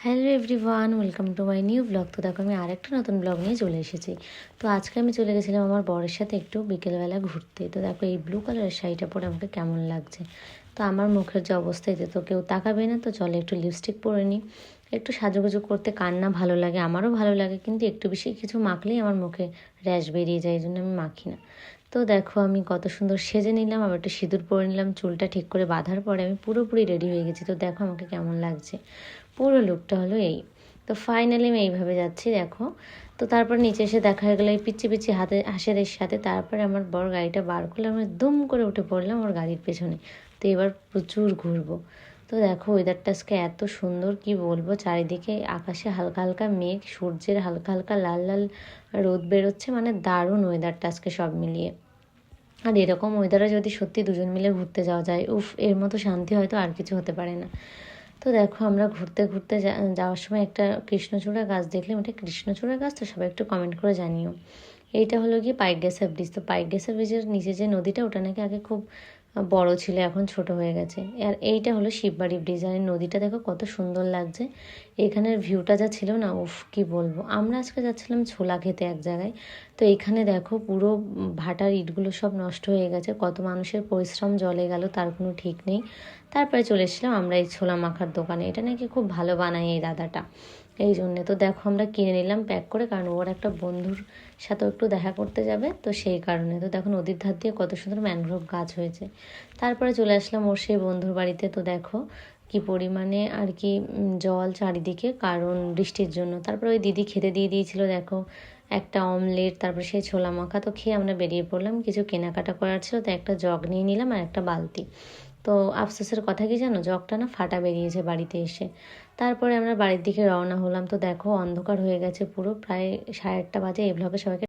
Hello everyone, welcome to my new blog. তো দেখো আমি আরেকটা নতুন ব্লগ নিয়ে চলে এসেছি। তো আজকে আমি চলে গেছিলাম আমার বরের সাথে একটু বিকেলবেলা ঘুরতে। তো দেখো এই ব্লু কালারের শাড়িটা পরে আমাকে কেমন লাগছে। তো আমার মুখের যে অবস্থা, এতে তো কেউ তাকাবে না, তো চলে একটু লিপস্টিক পরে নিই। একটু সাজুগুজু করতে কার না ভালো লাগে, আমারও ভালো লাগে, কিন্তু একটু বেশি কিছু মাখলেই আমার মুখে র্যাশ বেরিয়ে যায়, এই জন্য আমি মাখি না। তো দেখো আমি কত সুন্দর সেজে নিলাম, আবার একটু সিঁদুর পরে নিলাম, চুলটা ঠিক করে বাঁধার পরে আমি পুরোপুরি রেডি হয়ে গেছি। তো দেখো আমাকে কেমন লাগছে, পুরো লুকটা হলো এই। তো ফাইনালি আমি এইভাবে যাচ্ছি দেখো। তো তারপর নিচে এসে দেখা হয়ে গেলো এই পিচ্ছি পিচ্ছি হাঁসের সাথে। তারপরে আমার বর গাড়িটা বার করলে আমি দুম করে উঠে পড়লাম ওর গাড়ির পেছনে। তো এবার প্রচুর ঘুরবো। তো দেখো ওয়েদারটা আজকে এত সুন্দর, কি বলবো, চারিদিকে আকাশে হালকা হালকা মেঘ, সূর্যের হালকা হালকা লাল লাল রোদ বেরোচ্ছে, মানে দারুণ ওয়েদারটা আজকে সব মিলিয়ে। আর এরকম ওয়েদারে যদি সত্যি দুজন মিলে ঘুরতে যাওয়া যায়, উফ, এর মতো শান্তি হয়তো আর কিছু হতে পারে না। তো দেখো আমরা ঘুরতে ঘুরতে যাওয়ার সময় একটা কৃষ্ণচূড়া গাছ দেখলাম। এটা কৃষ্ণচূড়া গাছ তো সবাই একটু কমেন্ট করে জানিও। এইটা হলো গিয়ে পাইকগাছা ব্রিজ। তো পাইকগাছা ব্রিজের নিচে যে নদীটা, ওটা নাকি আগে খুব বড় ছিল, এখন ছোট হয়ে গেছে। আর এইটা হলো শিববাড়ি ব্রিজ। আর এই নদীটা দেখো কত সুন্দর লাগছে। এখানের ভিউটা যা ছিল না, উফ, কি বলবো। আমরা আজকে যাচ্ছিলাম ছোলা খেতে এক জায়গায়। তো এখানে দেখো পুরো ভাটার ইটগুলো সব নষ্ট হয়ে গেছে, কত মানুষের পরিশ্রম জলে গেল তার কোনো ঠিক নেই। তারপরে চলে এসেছিলাম আমরা এই ছোলা মাখার দোকানে। এটা নাকি খুব ভালো বানায় এই দাদাটা, এই জন্যে। তো দেখো আমরা কিনে নিলাম প্যাক করে, কারণ ওর একটা বন্ধুর সাথেও একটু দেখা করতে যাবে, তো সেই কারণে। তো দেখো নদীর ধার দিয়ে কত সুন্দর ম্যানগ্রোভ গাছ হয়েছে। তারপরে চলে আসলাম ওর সেই বন্ধুর বাড়িতে। তো দেখো কি পরিমাণে আর কি জল চারিদিকে, কারণ বৃষ্টির জন্য। তারপরে ওই দিদি খেতে দিয়ে দিয়েছিল দেখো একটা অমলেট, তারপরে সেই ছোলা মাখা। তো খেয়ে আমরা বেরিয়ে পড়লাম, কিছু কেনাকাটা করার ছিল, তো একটা জগ নিয়ে নিলাম আর একটা বালতি। তো আফসোসের কথা কি জানো, জগটা না ফাটা বেরিয়েছে বাড়িতে এসে। তারপরে আমরা বাড়ির দিকে রওনা হলাম। তো দেখো অন্ধকার হয়ে গেছে পুরো, প্রায় 8:30 বাজে। এই ব্লগে সবাইকে